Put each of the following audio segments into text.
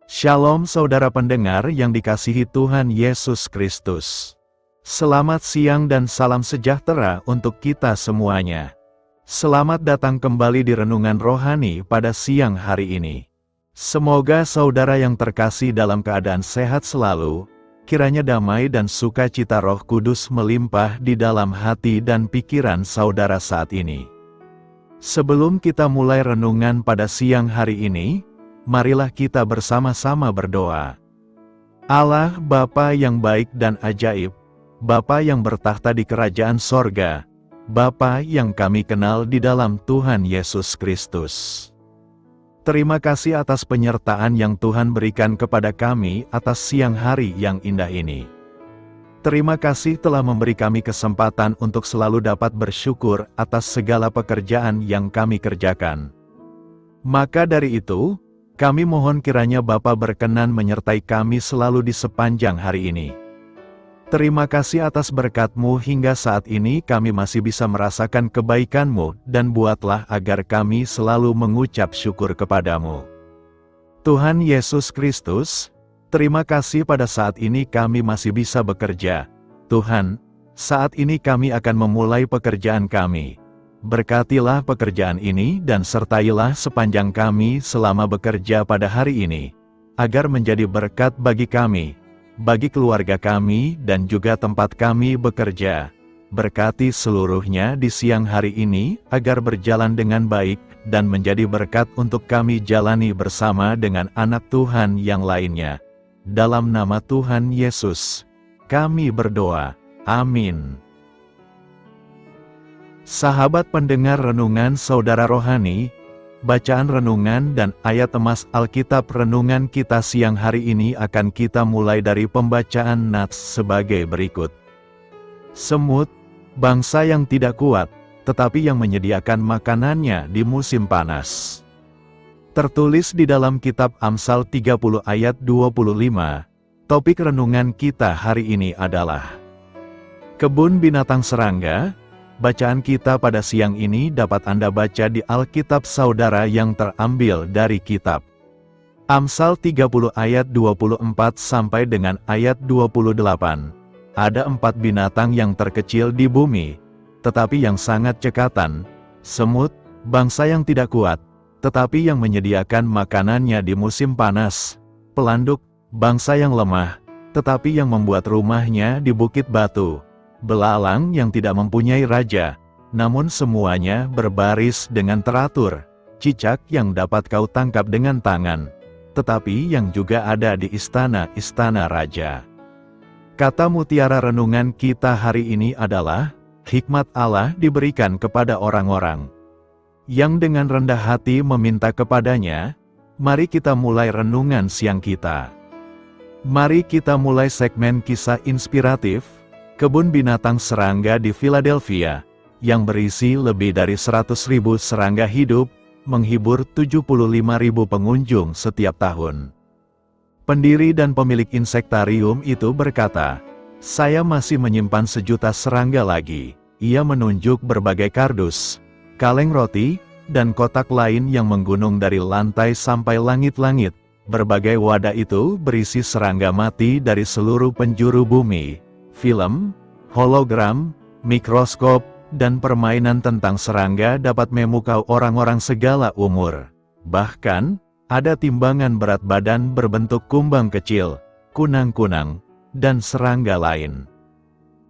Shalom saudara pendengar yang dikasihi Tuhan Yesus Kristus. Selamat siang dan salam sejahtera untuk kita semuanya. Selamat datang kembali di Renungan Rohani pada siang hari ini. Semoga saudara yang terkasih dalam keadaan sehat selalu, kiranya damai dan sukacita Roh Kudus melimpah di dalam hati dan pikiran saudara saat ini. Sebelum kita mulai renungan pada siang hari ini, marilah kita bersama-sama berdoa. Allah Bapa yang baik dan ajaib, Bapa yang bertahta di kerajaan sorga, Bapa yang kami kenal di dalam Tuhan Yesus Kristus. Terima kasih atas penyertaan yang Tuhan berikan kepada kami atas siang hari yang indah ini. Terima kasih telah memberi kami kesempatan untuk selalu dapat bersyukur atas segala pekerjaan yang kami kerjakan. Maka dari itu, kami mohon kiranya Bapa berkenan menyertai kami selalu di sepanjang hari ini. Terima kasih atas berkat-Mu hingga saat ini kami masih bisa merasakan kebaikan-Mu dan buatlah agar kami selalu mengucap syukur kepada-Mu. Tuhan Yesus Kristus, terima kasih pada saat ini kami masih bisa bekerja. Tuhan, saat ini kami akan memulai pekerjaan kami. Berkatilah pekerjaan ini dan sertailah sepanjang kami selama bekerja pada hari ini, agar menjadi berkat bagi kami, bagi keluarga kami dan juga tempat kami bekerja. Berkati seluruhnya di siang hari ini, agar berjalan dengan baik, dan menjadi berkat untuk kami jalani bersama dengan anak Tuhan yang lainnya. Dalam nama Tuhan Yesus, kami berdoa. Amin. Sahabat pendengar renungan saudara rohani, bacaan renungan dan ayat emas Alkitab renungan kita siang hari ini akan kita mulai dari pembacaan nats sebagai berikut. Semut, bangsa yang tidak kuat, tetapi yang menyediakan makanannya di musim panas. Tertulis di dalam kitab Amsal 30 ayat 25, topik renungan kita hari ini adalah kebun binatang serangga. Bacaan kita pada siang ini dapat Anda baca di Alkitab saudara yang terambil dari kitab Amsal 30 ayat 24 sampai dengan ayat 28. Ada 4 binatang yang terkecil di bumi, tetapi yang sangat cekatan: semut, bangsa yang tidak kuat, tetapi yang menyediakan makanannya di musim panas; pelanduk, bangsa yang lemah, tetapi yang membuat rumahnya di bukit batu; belalang yang tidak mempunyai raja, namun semuanya berbaris dengan teratur; cicak yang dapat kau tangkap dengan tangan, tetapi yang juga ada di istana-istana raja. Kata mutiara renungan kita hari ini adalah, hikmat Allah diberikan kepada orang-orang yang dengan rendah hati meminta kepadanya. Mari kita mulai renungan siang kita. Mari kita mulai segmen kisah inspiratif, kebun binatang serangga di Philadelphia, yang berisi lebih dari 100.000 serangga hidup, menghibur 75.000 pengunjung setiap tahun. Pendiri dan pemilik insektarium itu berkata, "Saya masih menyimpan 1.000.000 serangga lagi." Ia menunjuk berbagai kardus, kaleng roti, dan kotak lain yang menggunung dari lantai sampai langit-langit. Berbagai wadah itu berisi serangga mati dari seluruh penjuru bumi. Film, hologram, mikroskop, dan permainan tentang serangga dapat memukau orang-orang segala umur. Bahkan, ada timbangan berat badan berbentuk kumbang kecil, kunang-kunang, dan serangga lain.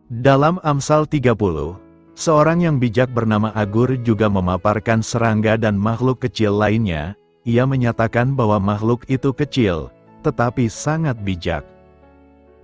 Dalam Amsal 30, seorang yang bijak bernama Agur juga memaparkan serangga dan makhluk kecil lainnya. Ia menyatakan bahwa makhluk itu kecil, tetapi sangat bijak.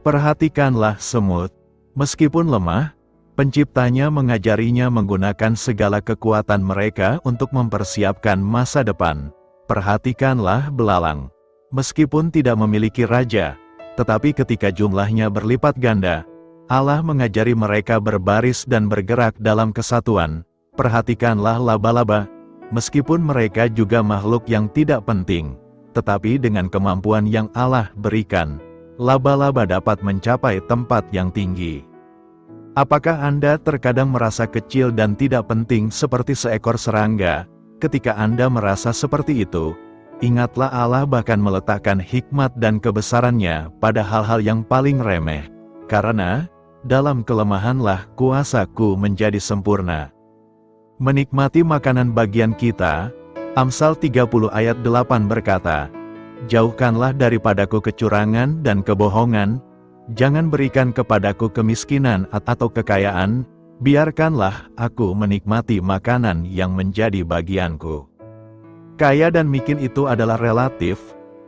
Perhatikanlah semut. Meskipun lemah, penciptanya mengajarinya menggunakan segala kekuatan mereka untuk mempersiapkan masa depan. Perhatikanlah belalang. Meskipun tidak memiliki raja, tetapi ketika jumlahnya berlipat ganda, Allah mengajari mereka berbaris dan bergerak dalam kesatuan. Perhatikanlah laba-laba. Meskipun mereka juga makhluk yang tidak penting, tetapi dengan kemampuan yang Allah berikan, laba-laba dapat mencapai tempat yang tinggi. Apakah Anda terkadang merasa kecil dan tidak penting seperti seekor serangga? Ketika Anda merasa seperti itu, Ingatlah Allah bahkan meletakkan hikmat dan kebesarannya pada hal-hal yang paling remeh. Karena, dalam kelemahanlah kuasaku menjadi sempurna. Menikmati makanan bagian kita, Amsal 30 ayat 8 berkata, "Jauhkanlah daripadaku kecurangan dan kebohongan, jangan berikan kepadaku kemiskinan atau kekayaan, biarkanlah aku menikmati makanan yang menjadi bagianku." Kaya dan miskin itu adalah relatif,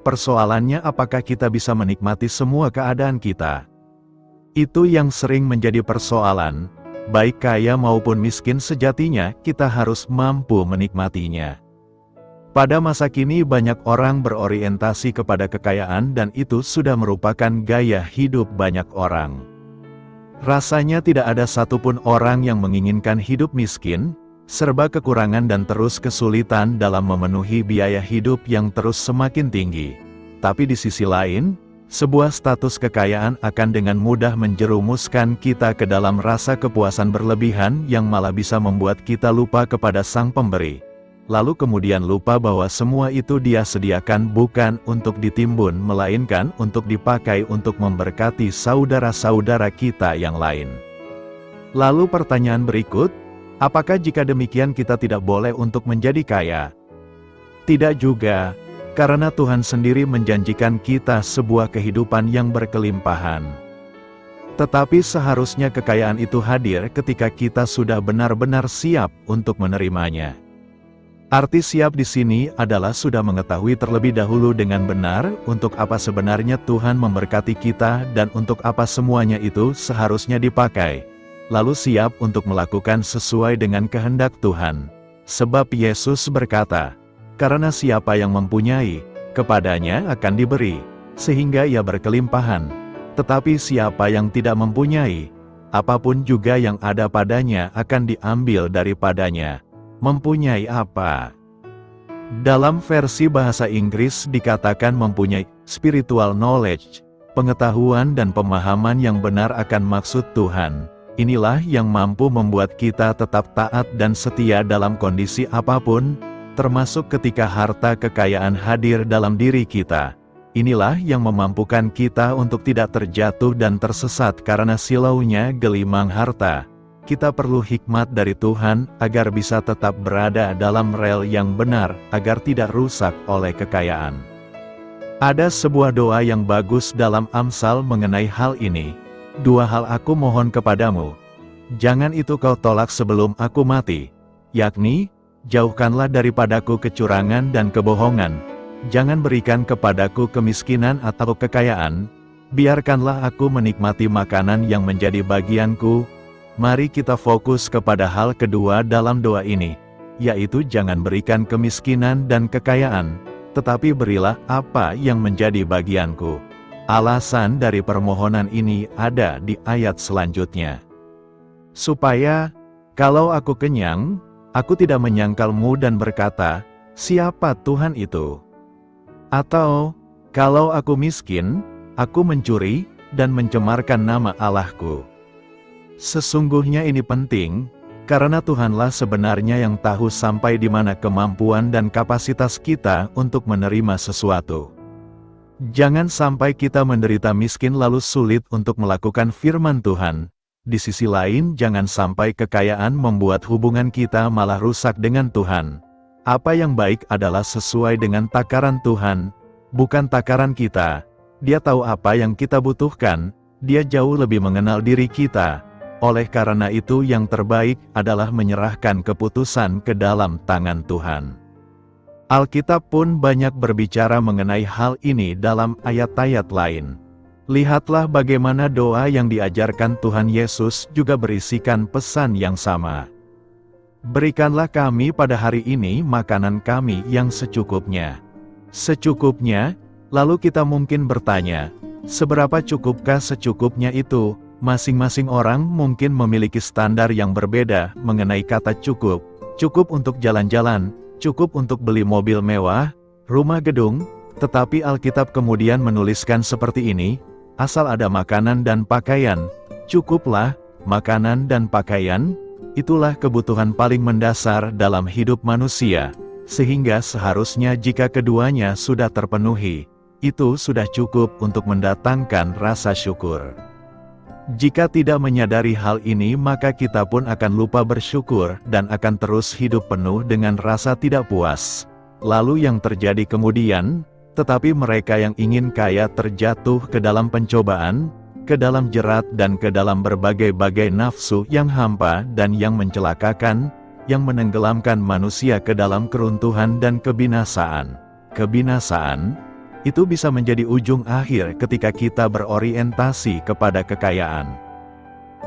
persoalannya apakah kita bisa menikmati semua keadaan kita. Itu yang sering menjadi persoalan, baik kaya maupun miskin sejatinya kita harus mampu menikmatinya. Pada masa kini banyak orang berorientasi kepada kekayaan dan itu sudah merupakan gaya hidup banyak orang. Rasanya tidak ada satupun orang yang menginginkan hidup miskin, serba kekurangan dan terus kesulitan dalam memenuhi biaya hidup yang terus semakin tinggi. Tapi di sisi lain, sebuah status kekayaan akan dengan mudah menjerumuskan kita ke dalam rasa kepuasan berlebihan yang malah bisa membuat kita lupa kepada Sang Pemberi. Lalu kemudian lupa bahwa semua itu Dia sediakan bukan untuk ditimbun melainkan untuk dipakai untuk memberkati saudara-saudara kita yang lain. Lalu pertanyaan berikut, apakah jika demikian kita tidak boleh untuk menjadi kaya? Tidak juga, karena Tuhan sendiri menjanjikan kita sebuah kehidupan yang berkelimpahan. Tetapi seharusnya kekayaan itu hadir ketika kita sudah benar-benar siap untuk menerimanya. Arti siap di sini adalah sudah mengetahui terlebih dahulu dengan benar untuk apa sebenarnya Tuhan memberkati kita dan untuk apa semuanya itu seharusnya dipakai. Lalu siap untuk melakukan sesuai dengan kehendak Tuhan. Sebab Yesus berkata, "Karena siapa yang mempunyai, kepadanya akan diberi, sehingga ia berkelimpahan. Tetapi siapa yang tidak mempunyai, apapun juga yang ada padanya akan diambil daripadanya." Mempunyai apa? Dalam versi bahasa Inggris dikatakan mempunyai spiritual knowledge, pengetahuan dan pemahaman yang benar akan maksud Tuhan. Inilah yang mampu membuat kita tetap taat dan setia dalam kondisi apapun, termasuk ketika harta kekayaan hadir dalam diri kita. Inilah yang memampukan kita untuk tidak terjatuh dan tersesat karena silaunya gelimang harta. Kita perlu hikmat dari Tuhan agar bisa tetap berada dalam rel yang benar, agar tidak rusak oleh kekayaan. Ada sebuah doa yang bagus dalam Amsal mengenai hal ini. "Dua hal aku mohon kepadamu. Jangan itu kau tolak sebelum aku mati, yakni, jauhkanlah daripadaku kecurangan dan kebohongan. Jangan berikan kepadaku kemiskinan atau kekayaan. Biarkanlah aku menikmati makanan yang menjadi bagianku." Mari kita fokus kepada hal kedua dalam doa ini, yaitu jangan berikan kemiskinan dan kekayaan, tetapi berilah apa yang menjadi bagianku. Alasan dari permohonan ini ada di ayat selanjutnya. Supaya, kalau aku kenyang, aku tidak menyangkalmu dan berkata, "Siapa Tuhan itu?" Atau, kalau aku miskin, aku mencuri dan mencemarkan nama Allahku. Sesungguhnya ini penting, karena Tuhanlah sebenarnya yang tahu sampai di mana kemampuan dan kapasitas kita untuk menerima sesuatu. Jangan sampai kita menderita miskin lalu sulit untuk melakukan firman Tuhan. Di sisi lain, jangan sampai kekayaan membuat hubungan kita malah rusak dengan Tuhan. Apa yang baik adalah sesuai dengan takaran Tuhan, bukan takaran kita. Dia tahu apa yang kita butuhkan, Dia jauh lebih mengenal diri kita. Oleh karena itu yang terbaik adalah menyerahkan keputusan ke dalam tangan Tuhan. Alkitab pun banyak berbicara mengenai hal ini dalam ayat-ayat lain. Lihatlah bagaimana doa yang diajarkan Tuhan Yesus juga berisikan pesan yang sama. "Berikanlah kami pada hari ini makanan kami yang secukupnya." Secukupnya, lalu kita mungkin bertanya, seberapa cukupkah secukupnya itu? Masing-masing orang mungkin memiliki standar yang berbeda mengenai kata cukup. Cukup untuk jalan-jalan, cukup untuk beli mobil mewah, rumah gedung, tetapi Alkitab kemudian menuliskan seperti ini, asal ada makanan dan pakaian, cukuplah, makanan dan pakaian, itulah kebutuhan paling mendasar dalam hidup manusia. sehingga seharusnya jika keduanya sudah terpenuhi, itu sudah cukup untuk mendatangkan rasa syukur. Jika tidak menyadari hal ini, maka kita pun akan lupa bersyukur dan akan terus hidup penuh dengan rasa tidak puas. Lalu yang terjadi kemudian, tetapi mereka yang ingin kaya terjatuh ke dalam pencobaan, ke dalam jerat dan ke dalam berbagai-bagai nafsu yang hampa dan yang mencelakakan, yang menenggelamkan manusia ke dalam keruntuhan dan kebinasaan. Kebinasaan itu bisa menjadi ujung akhir ketika kita berorientasi kepada kekayaan.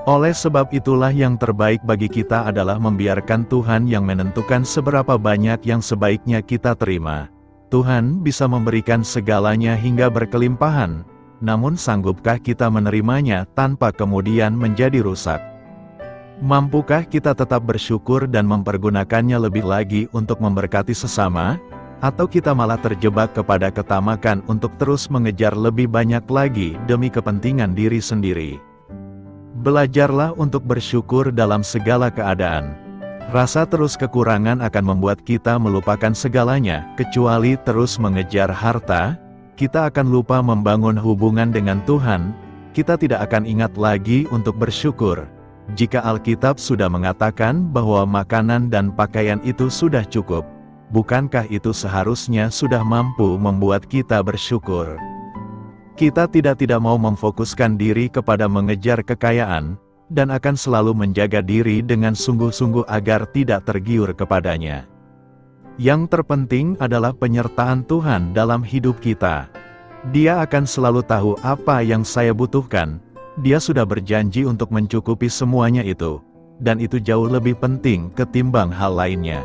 Oleh sebab itulah yang terbaik bagi kita adalah membiarkan Tuhan yang menentukan seberapa banyak yang sebaiknya kita terima. Tuhan bisa memberikan segalanya hingga berkelimpahan, namun sanggupkah kita menerimanya tanpa kemudian menjadi rusak? Mampukah kita tetap bersyukur dan mempergunakannya lebih lagi untuk memberkati sesama? Atau kita malah terjebak kepada ketamakan untuk terus mengejar lebih banyak lagi demi kepentingan diri sendiri? Belajarlah untuk bersyukur dalam segala keadaan. Rasa terus kekurangan akan membuat kita melupakan segalanya, kecuali terus mengejar harta. Kita akan lupa membangun hubungan dengan Tuhan, kita tidak akan ingat lagi untuk bersyukur. Jika Alkitab sudah mengatakan bahwa makanan dan pakaian itu sudah cukup, bukankah itu seharusnya sudah mampu membuat kita bersyukur? Kita tidak mau memfokuskan diri kepada mengejar kekayaan, dan akan selalu menjaga diri dengan sungguh-sungguh agar tidak tergiur kepadanya. Yang terpenting adalah penyertaan Tuhan dalam hidup kita. Dia akan selalu tahu apa yang saya butuhkan. Dia sudah berjanji untuk mencukupi semuanya itu, dan itu jauh lebih penting ketimbang hal lainnya.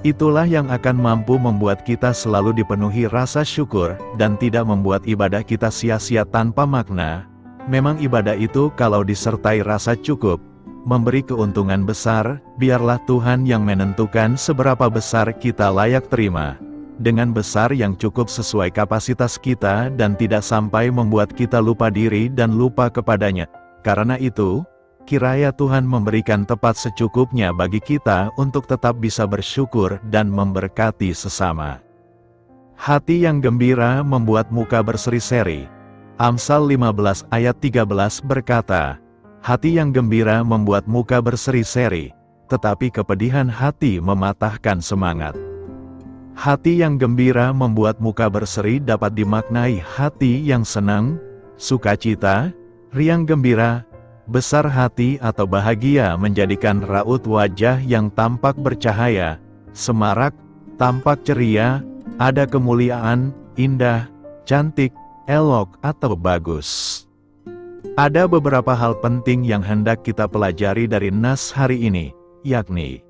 Itulah yang akan mampu membuat kita selalu dipenuhi rasa syukur, dan tidak membuat ibadah kita sia-sia tanpa makna. Memang ibadah itu kalau disertai rasa cukup, memberi keuntungan besar. Biarlah Tuhan yang menentukan seberapa besar kita layak terima, dengan besar yang cukup sesuai kapasitas kita dan tidak sampai membuat kita lupa diri dan lupa kepadanya. Karena itu, kiranya Tuhan memberikan tepat secukupnya bagi kita untuk tetap bisa bersyukur dan memberkati sesama. Hati yang gembira membuat muka berseri-seri. Amsal 15 ayat 13 berkata, hati yang gembira membuat muka berseri-seri, tetapi kepedihan hati mematahkan semangat. Hati yang gembira membuat muka berseri dapat dimaknai hati yang senang, sukacita, riang gembira. Besar hati atau bahagia menjadikan raut wajah yang tampak bercahaya, semarak, tampak ceria, ada kemuliaan, indah, cantik, elok atau bagus. Ada beberapa hal penting yang hendak kita pelajari dari nas hari ini, yakni: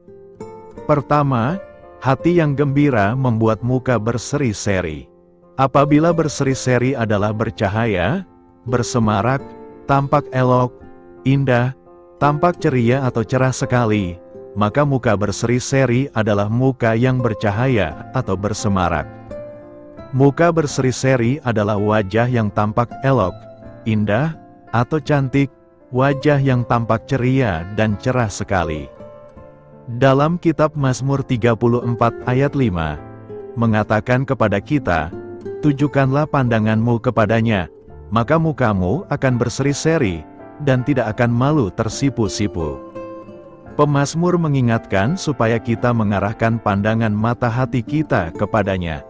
pertama, hati yang gembira membuat muka berseri-seri. Apabila berseri-seri adalah bercahaya, bersemarak, tampak elok, indah, tampak ceria atau cerah sekali, maka muka berseri-seri adalah muka yang bercahaya atau bersemarak. Muka berseri-seri adalah wajah yang tampak elok, indah, atau cantik, wajah yang tampak ceria dan cerah sekali. Dalam kitab Mazmur 34 ayat 5, mengatakan kepada kita, tujukanlah pandanganmu kepadanya, maka mukamu akan berseri-seri, dan tidak akan malu tersipu-sipu. Pemazmur mengingatkan supaya kita mengarahkan pandangan mata hati kita kepadanya,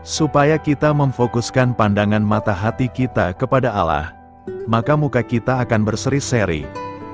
supaya kita memfokuskan pandangan mata hati kita kepada Allah, maka muka kita akan berseri-seri,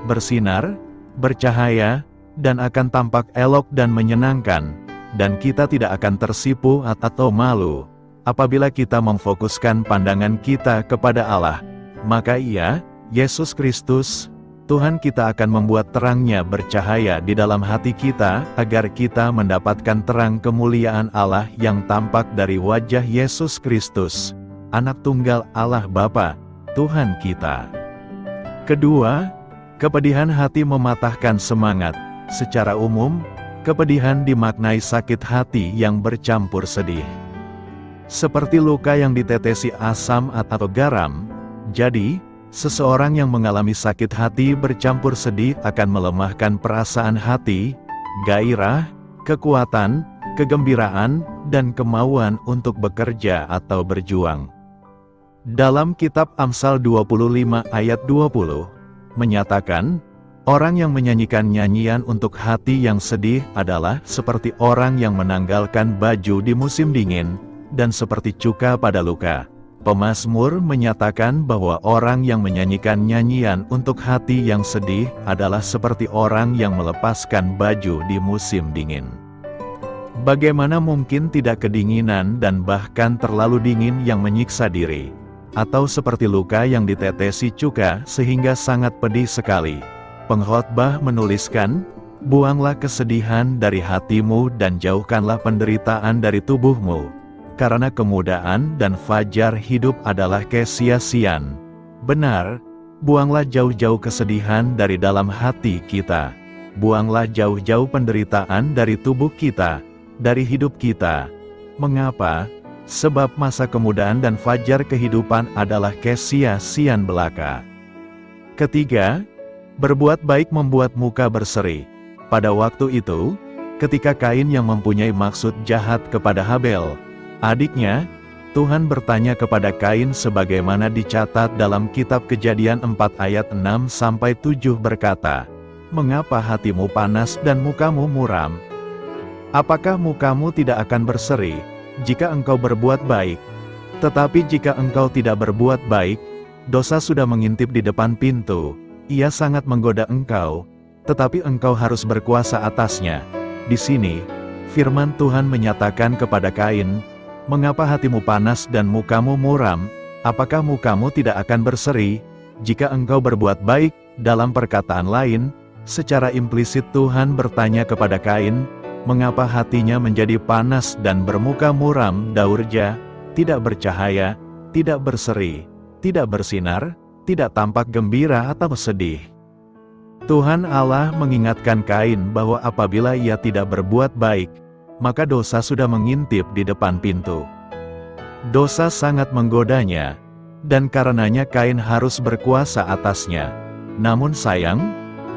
bersinar, bercahaya, dan akan tampak elok dan menyenangkan, dan kita tidak akan tersipu atau malu. Apabila kita memfokuskan pandangan kita kepada Allah, maka Ia, Yesus Kristus, Tuhan kita akan membuat terangnya bercahaya di dalam hati kita, agar kita mendapatkan terang kemuliaan Allah yang tampak dari wajah Yesus Kristus, Anak Tunggal Allah Bapa, Tuhan kita. Kedua, kepedihan hati mematahkan semangat. Secara umum, kepedihan dimaknai sakit hati yang bercampur sedih. Seperti luka yang ditetesi asam atau garam, jadi, seseorang yang mengalami sakit hati bercampur sedih akan melemahkan perasaan hati, gairah, kekuatan, kegembiraan, dan kemauan untuk bekerja atau berjuang. Dalam kitab Amsal 25 ayat 20, menyatakan, orang yang menyanyikan nyanyian untuk hati yang sedih adalah seperti orang yang menanggalkan baju di musim dingin, dan seperti cuka pada luka. Pemazmur menyatakan bahwa orang yang menyanyikan nyanyian untuk hati yang sedih adalah seperti orang yang melepaskan baju di musim dingin. Bagaimana mungkin tidak kedinginan dan bahkan terlalu dingin yang menyiksa diri? Atau seperti luka yang ditetesi cuka sehingga sangat pedih sekali. Pengkhotbah menuliskan, buanglah kesedihan dari hatimu dan jauhkanlah penderitaan dari tubuhmu. Karena kemudaan dan fajar hidup adalah kesia-siaan. Benar, buanglah jauh-jauh kesedihan dari dalam hati kita. Buanglah jauh-jauh penderitaan dari tubuh kita, dari hidup kita. Mengapa? Sebab masa kemudaan dan fajar kehidupan adalah kesia-siaan belaka. Ketiga, berbuat baik membuat muka berseri. Pada waktu itu, ketika Kain yang mempunyai maksud jahat kepada Habel, adiknya, Tuhan bertanya kepada Kain sebagaimana dicatat dalam kitab Kejadian 4 ayat 6-7 berkata, "Mengapa hatimu panas dan mukamu muram? Apakah mukamu tidak akan berseri jika engkau berbuat baik? Tetapi jika engkau tidak berbuat baik, dosa sudah mengintip di depan pintu, ia sangat menggoda engkau, tetapi engkau harus berkuasa atasnya." Di sini, firman Tuhan menyatakan kepada Kain, "Mengapa hatimu panas dan mukamu muram? Apakah mukamu tidak akan berseri jika engkau berbuat baik?" Dalam perkataan lain, secara implisit Tuhan bertanya kepada Kain, mengapa hatinya menjadi panas dan bermuka muram, daurja, tidak bercahaya, tidak berseri, tidak bersinar, tidak tampak gembira atau sedih. Tuhan Allah mengingatkan Kain bahwa apabila ia tidak berbuat baik, maka dosa sudah mengintip di depan pintu. Dosa sangat menggodanya, dan karenanya Kain harus berkuasa atasnya. Namun sayang,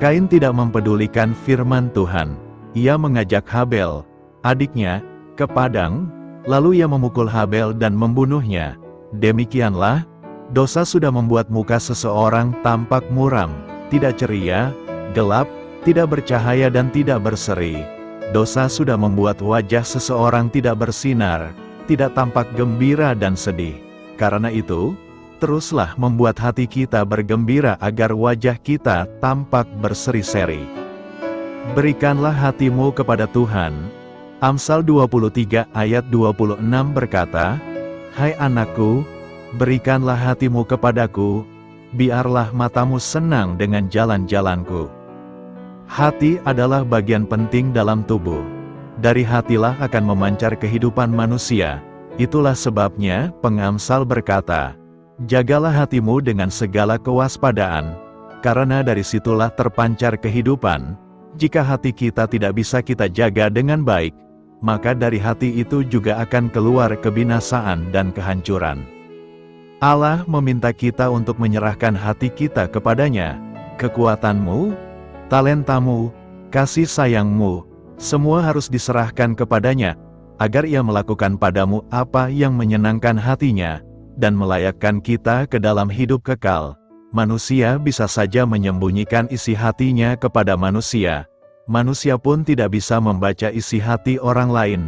Kain tidak mempedulikan firman Tuhan. Ia mengajak Habel, adiknya, ke padang, lalu ia memukul Habel dan membunuhnya. Demikianlah, dosa sudah membuat muka seseorang tampak muram, tidak ceria, gelap, tidak bercahaya dan tidak berseri. Dosa sudah membuat wajah seseorang tidak bersinar, tidak tampak gembira dan sedih. Karena itu, teruslah membuat hati kita bergembira agar wajah kita tampak berseri-seri. Berikanlah hatimu kepada Tuhan. Amsal 23 ayat 26 berkata, "Hai anakku, berikanlah hatimu kepadaku, biarlah matamu senang dengan jalan-jalanku." Hati adalah bagian penting dalam tubuh. Dari hatilah akan memancar kehidupan manusia. Itulah sebabnya pengamsal berkata, "Jagalah hatimu dengan segala kewaspadaan, karena dari situlah terpancar kehidupan." Jika hati kita tidak bisa kita jaga dengan baik, maka dari hati itu juga akan keluar kebinasaan dan kehancuran. Allah meminta kita untuk menyerahkan hati kita kepadanya. Kekuatanmu, talentamu, kasih sayangmu, semua harus diserahkan kepadanya, agar ia melakukan padamu apa yang menyenangkan hatinya, dan melayakkan kita ke dalam hidup kekal. Manusia bisa saja menyembunyikan isi hatinya kepada manusia. Manusia pun tidak bisa membaca isi hati orang lain.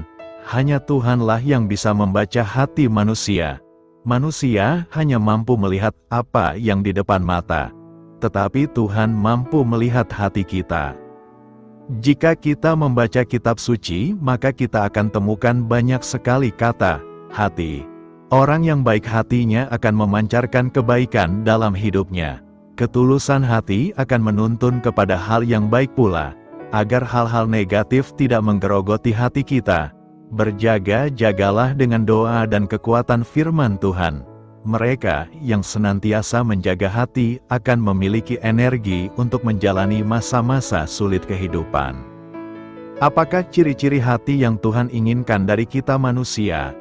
Hanya Tuhanlah yang bisa membaca hati manusia. Manusia hanya mampu melihat apa yang di depan mata. Tetapi Tuhan mampu melihat hati kita. Jika kita membaca kitab suci, maka kita akan temukan banyak sekali kata hati. Orang yang baik hatinya akan memancarkan kebaikan dalam hidupnya. Ketulusan hati akan menuntun kepada hal yang baik pula, agar hal-hal negatif tidak menggerogoti hati kita. Berjaga-jagalah dengan doa dan kekuatan firman Tuhan. Mereka yang senantiasa menjaga hati akan memiliki energi untuk menjalani masa-masa sulit kehidupan. Apakah ciri-ciri hati yang Tuhan inginkan dari kita manusia?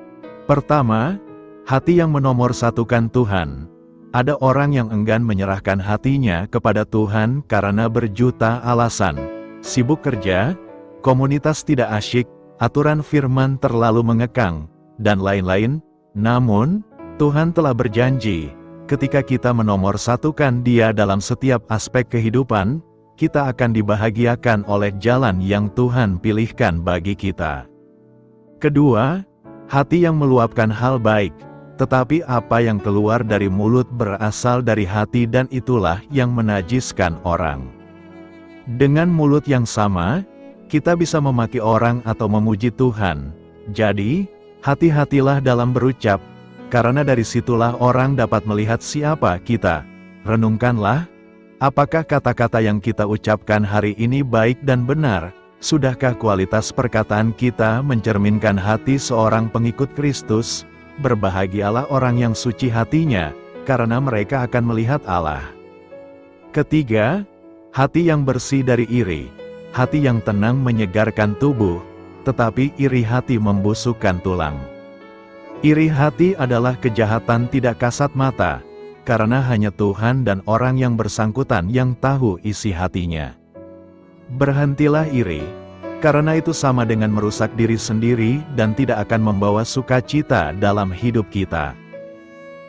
Pertama, hati yang menomorsatukan Tuhan. Ada orang yang enggan menyerahkan hatinya kepada Tuhan karena berjuta alasan. Sibuk kerja, komunitas tidak asyik, aturan firman terlalu mengekang, dan lain-lain. Namun, Tuhan telah berjanji, ketika kita menomorsatukan Dia dalam setiap aspek kehidupan, kita akan dibahagiakan oleh jalan yang Tuhan pilihkan bagi kita. Kedua, hati yang meluapkan hal baik, tetapi apa yang keluar dari mulut berasal dari hati dan itulah yang menajiskan orang. Dengan mulut yang sama, kita bisa memaki orang atau memuji Tuhan. Jadi, hati-hatilah dalam berucap, karena dari situlah orang dapat melihat siapa kita. Renungkanlah, apakah kata-kata yang kita ucapkan hari ini baik dan benar? Sudahkah kualitas perkataan kita mencerminkan hati seorang pengikut Kristus? Berbahagialah orang yang suci hatinya, karena mereka akan melihat Allah. Ketiga, hati yang bersih dari iri. Hati yang tenang menyegarkan tubuh, tetapi iri hati membusukkan tulang. Iri hati adalah kejahatan tidak kasat mata, karena hanya Tuhan dan orang yang bersangkutan yang tahu isi hatinya. Berhentilah iri, karena itu sama dengan merusak diri sendiri dan tidak akan membawa sukacita dalam hidup kita.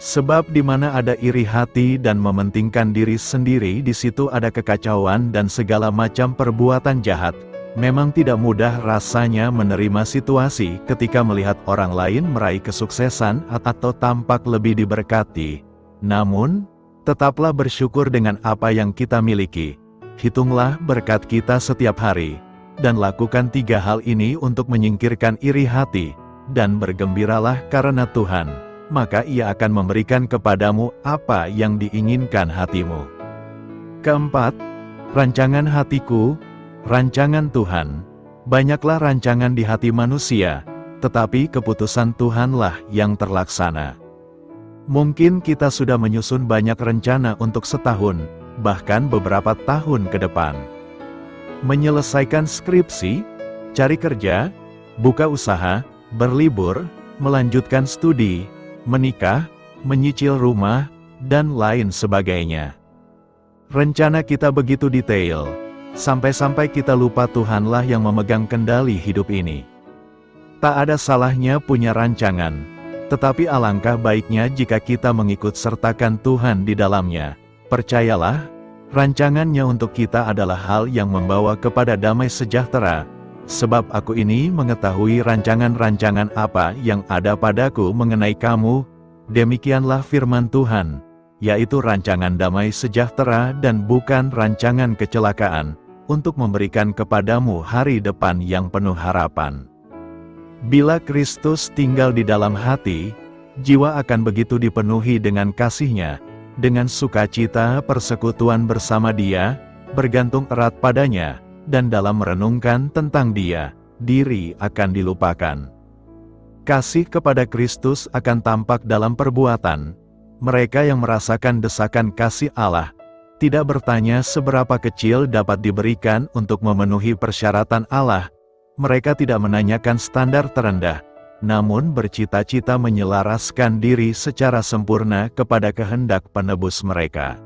Sebab di mana ada iri hati dan mementingkan diri sendiri, di situ ada kekacauan dan segala macam perbuatan jahat. Memang tidak mudah rasanya menerima situasi ketika melihat orang lain meraih kesuksesan atau tampak lebih diberkati. Namun, tetaplah bersyukur dengan apa yang kita miliki. Hitunglah berkat kita setiap hari, dan lakukan 3 hal ini untuk menyingkirkan iri hati, dan bergembiralah karena Tuhan, maka Ia akan memberikan kepadamu apa yang diinginkan hatimu. Keempat, rancangan hatiku, rancangan Tuhan. Banyaklah rancangan di hati manusia, tetapi keputusan Tuhanlah yang terlaksana. Mungkin kita sudah menyusun banyak rencana untuk setahun, bahkan beberapa tahun ke depan. Menyelesaikan skripsi, cari kerja, buka usaha, berlibur, melanjutkan studi, menikah, menyicil rumah, dan lain sebagainya. Rencana kita begitu detail, sampai-sampai kita lupa Tuhanlah yang memegang kendali hidup ini. Tak ada salahnya punya rancangan, tetapi alangkah baiknya jika kita mengikut sertakan Tuhan di dalamnya. Percayalah, rancangannya untuk kita adalah hal yang membawa kepada damai sejahtera. Sebab aku ini mengetahui rancangan-rancangan apa yang ada padaku mengenai kamu, demikianlah firman Tuhan, yaitu rancangan damai sejahtera dan bukan rancangan kecelakaan, untuk memberikan kepadamu hari depan yang penuh harapan. Bila Kristus tinggal di dalam hati, jiwa akan begitu dipenuhi dengan kasih-Nya, dengan sukacita persekutuan bersama Dia, bergantung erat padanya, dan dalam merenungkan tentang Dia, diri akan dilupakan. Kasih kepada Kristus akan tampak dalam perbuatan. Mereka yang merasakan desakan kasih Allah, tidak bertanya seberapa kecil dapat diberikan untuk memenuhi persyaratan Allah. Mereka tidak menanyakan standar terendah, namun bercita-cita menyelaraskan diri secara sempurna kepada kehendak penebus mereka.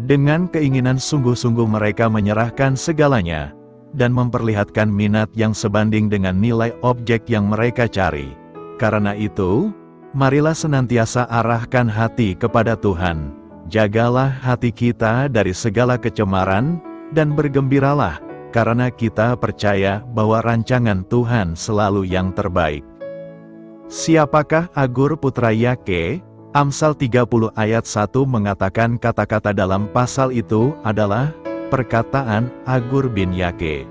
Dengan keinginan sungguh-sungguh mereka menyerahkan segalanya, dan memperlihatkan minat yang sebanding dengan nilai objek yang mereka cari. Karena itu, marilah senantiasa arahkan hati kepada Tuhan. Jagalah hati kita dari segala kecemaran, dan bergembiralah, karena kita percaya bahwa rancangan Tuhan selalu yang terbaik. Siapakah Agur putra Yake? Amsal 30 ayat 1 mengatakan kata-kata dalam pasal itu adalah perkataan Agur bin Yake.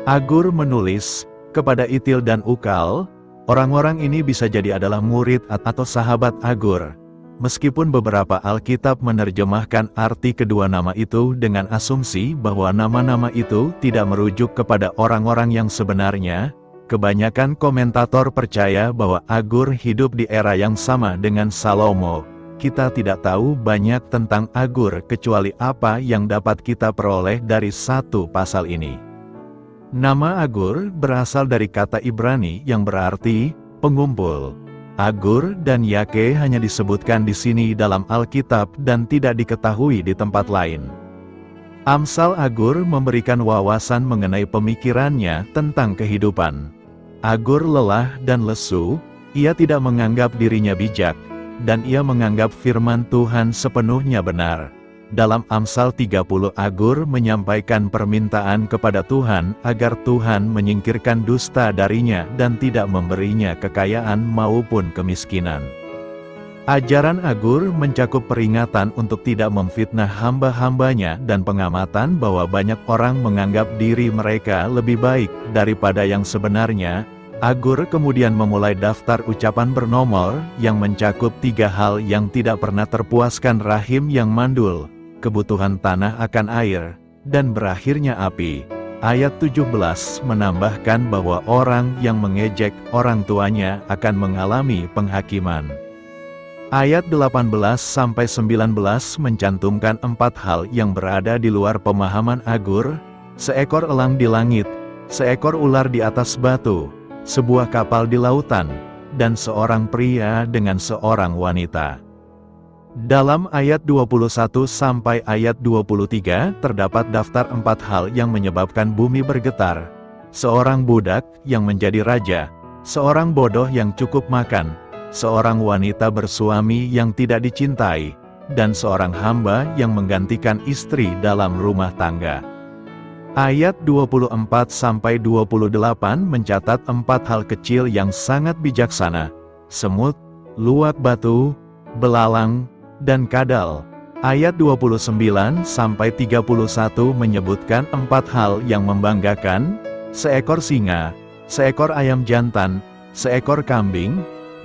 Agur menulis kepada Itil dan Ukal. Orang-orang ini bisa jadi adalah murid atau sahabat Agur. Meskipun beberapa Alkitab menerjemahkan arti kedua nama itu dengan asumsi bahwa nama-nama itu tidak merujuk kepada orang-orang yang sebenarnya, kebanyakan komentator percaya bahwa Agur hidup di era yang sama dengan Salomo. Kita tidak tahu banyak tentang Agur kecuali apa yang dapat kita peroleh dari satu pasal ini. Nama Agur berasal dari kata Ibrani yang berarti pengumpul. Agur dan Yake hanya disebutkan di sini dalam Alkitab dan tidak diketahui di tempat lain. Amsal Agur memberikan wawasan mengenai pemikirannya tentang kehidupan. Agur lelah dan lesu, ia tidak menganggap dirinya bijak, dan ia menganggap firman Tuhan sepenuhnya benar. Dalam Amsal 30 Agur menyampaikan permintaan kepada Tuhan agar Tuhan menyingkirkan dusta darinya dan tidak memberinya kekayaan maupun kemiskinan. Ajaran Agur mencakup peringatan untuk tidak memfitnah hamba-hambanya dan pengamatan bahwa banyak orang menganggap diri mereka lebih baik daripada yang sebenarnya. Agur kemudian memulai daftar ucapan bernomor yang mencakup 3 hal yang tidak pernah terpuaskan: rahim yang mandul, kebutuhan tanah akan air, dan berakhirnya api. Ayat 17 menambahkan bahwa orang yang mengejek orang tuanya akan mengalami penghakiman. Ayat 18-19 mencantumkan 4 hal yang berada di luar pemahaman Agur: seekor elang di langit, seekor ular di atas batu, sebuah kapal di lautan, dan seorang pria dengan seorang wanita. Dalam ayat 21 sampai ayat 23 terdapat daftar 4 hal yang menyebabkan bumi bergetar: seorang budak yang menjadi raja, seorang bodoh yang cukup makan, seorang wanita bersuami yang tidak dicintai, dan seorang hamba yang menggantikan istri dalam rumah tangga. Ayat 24-28 mencatat 4 hal kecil yang sangat bijaksana: semut, luwak batu, belalang, dan kadal. Ayat 29-31 menyebutkan 4 hal yang membanggakan: seekor singa, seekor ayam jantan, seekor kambing,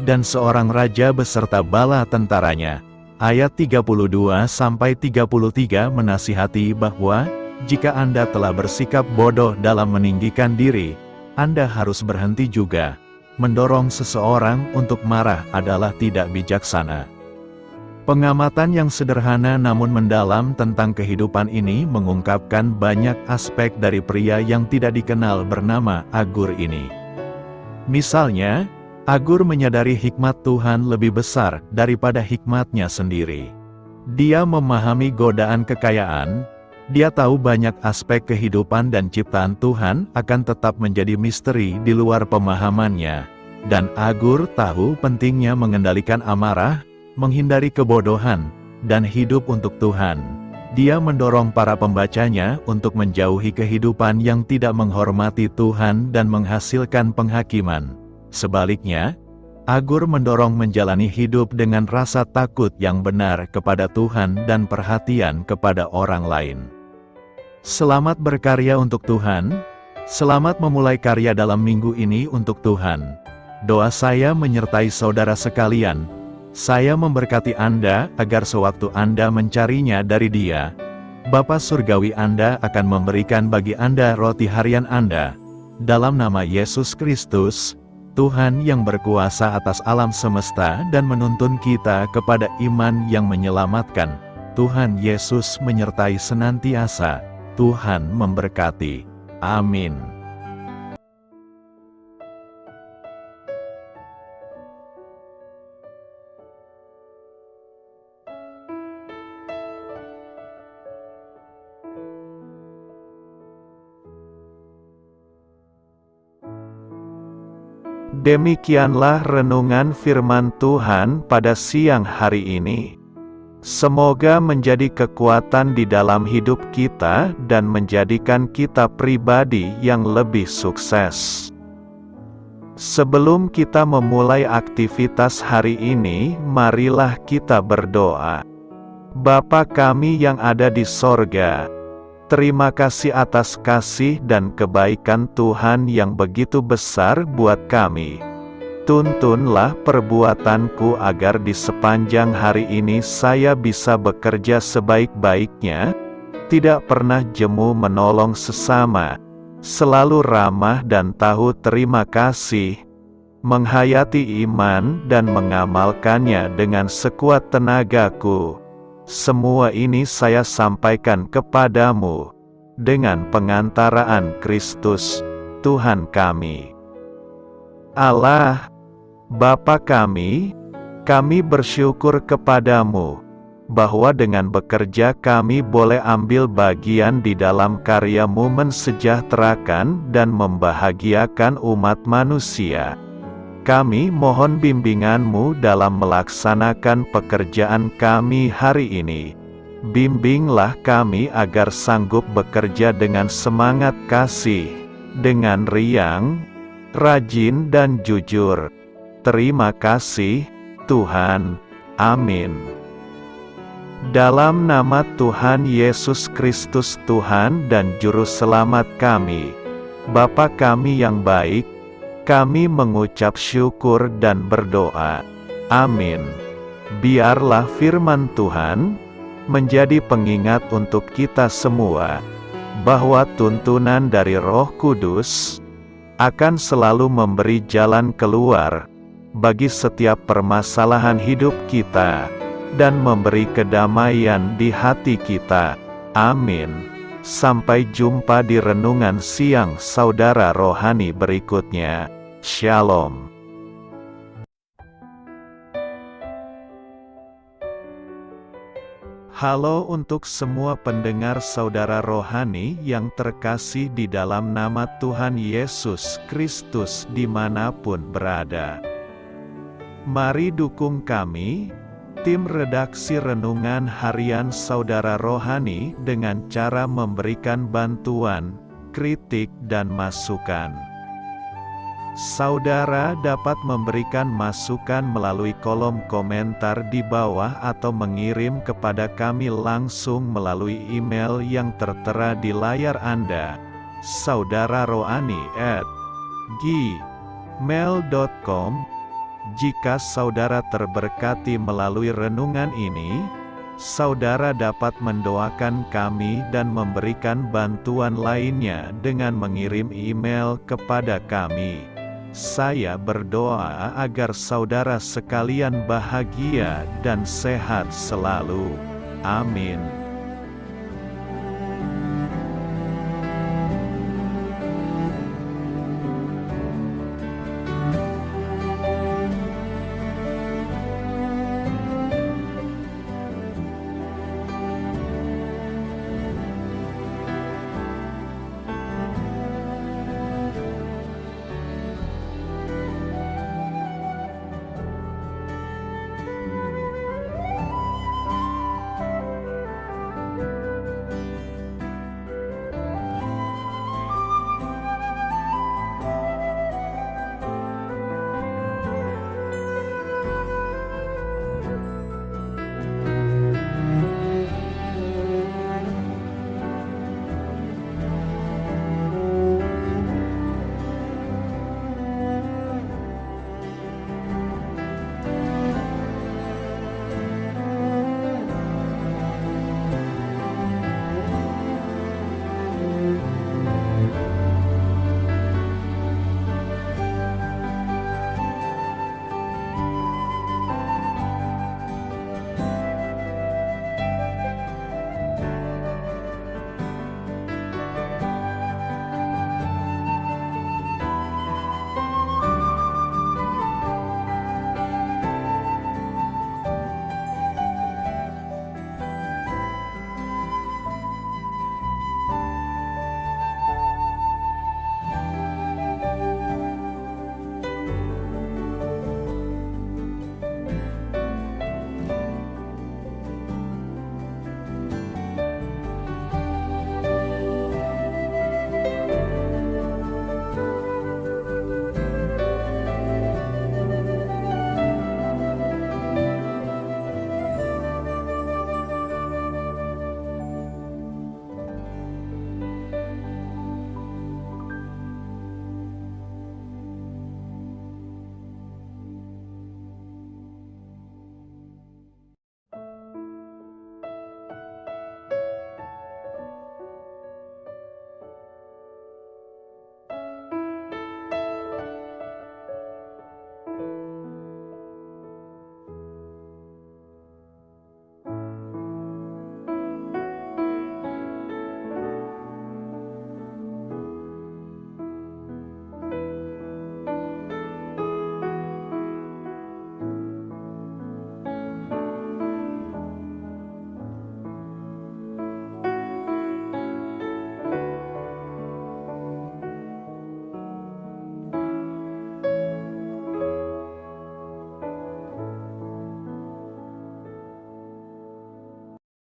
dan seorang raja beserta bala tentaranya. Ayat 32-33 menasihati bahwa jika Anda telah bersikap bodoh dalam meninggikan diri, Anda harus berhenti juga. Mendorong seseorang untuk marah adalah tidak bijaksana. Pengamatan yang sederhana namun mendalam tentang kehidupan ini mengungkapkan banyak aspek dari pria yang tidak dikenal bernama Agur ini. Misalnya, Agur menyadari hikmat Tuhan lebih besar daripada hikmatnya sendiri. Dia memahami godaan kekayaan. Dia tahu banyak aspek kehidupan dan ciptaan Tuhan akan tetap menjadi misteri di luar pemahamannya. Dan Agur tahu pentingnya mengendalikan amarah, menghindari kebodohan, dan hidup untuk Tuhan. Dia mendorong para pembacanya untuk menjauhi kehidupan yang tidak menghormati Tuhan dan menghasilkan penghakiman. Sebaliknya, Agur mendorong menjalani hidup dengan rasa takut yang benar kepada Tuhan dan perhatian kepada orang lain. Selamat berkarya untuk Tuhan. Selamat memulai karya dalam minggu ini untuk Tuhan. Doa saya menyertai saudara sekalian. Saya memberkati Anda agar sewaktu Anda mencarinya dari Dia, Bapa Surgawi Anda akan memberikan bagi Anda roti harian Anda. Dalam nama Yesus Kristus, Tuhan yang berkuasa atas alam semesta dan menuntun kita kepada iman yang menyelamatkan. Tuhan Yesus menyertai senantiasa. Tuhan memberkati. Amin. Demikianlah renungan firman Tuhan pada siang hari ini. Semoga menjadi kekuatan di dalam hidup kita dan menjadikan kita pribadi yang lebih sukses. Sebelum kita memulai aktivitas hari ini, marilah kita berdoa. Bapa kami yang ada di sorga, terima kasih atas kasih dan kebaikan Tuhan yang begitu besar buat kami. Tuntunlah perbuatanku agar di sepanjang hari ini saya bisa bekerja sebaik-baiknya, tidak pernah jemu menolong sesama, selalu ramah dan tahu terima kasih, menghayati iman dan mengamalkannya dengan sekuat tenagaku. Semua ini saya sampaikan kepadamu, dengan pengantaraan Kristus, Tuhan kami. Allah, Bapa kami bersyukur kepadamu, bahwa dengan bekerja kami boleh ambil bagian di dalam karya-Mu mensejahterakan dan membahagiakan umat manusia. Kami mohon bimbingan-Mu dalam melaksanakan pekerjaan kami hari ini. Bimbinglah kami agar sanggup bekerja dengan semangat kasih, dengan riang, rajin dan jujur. Terima kasih, Tuhan. Amin. Dalam nama Tuhan Yesus Kristus Tuhan dan Juru Selamat kami, Bapa kami yang baik, kami mengucap syukur dan berdoa. Amin. Biarlah firman Tuhan menjadi pengingat untuk kita semua, bahwa tuntunan dari Roh Kudus akan selalu memberi jalan keluar bagi setiap permasalahan hidup kita, dan memberi kedamaian di hati kita. Amin. Sampai jumpa di renungan siang saudara rohani berikutnya. Shalom. Halo untuk semua pendengar saudara rohani yang terkasih di dalam nama Tuhan Yesus Kristus dimanapun berada. Mari dukung kami, tim redaksi Renungan Harian Saudara Rohani, dengan cara memberikan bantuan, kritik dan masukan. Saudara dapat memberikan masukan melalui kolom komentar di bawah atau mengirim kepada kami langsung melalui email yang tertera di layar Anda, saudararohani@gmail.com. Jika saudara terberkati melalui renungan ini, saudara dapat mendoakan kami dan memberikan bantuan lainnya dengan mengirim email kepada kami. Saya berdoa agar saudara sekalian bahagia dan sehat selalu. Amin.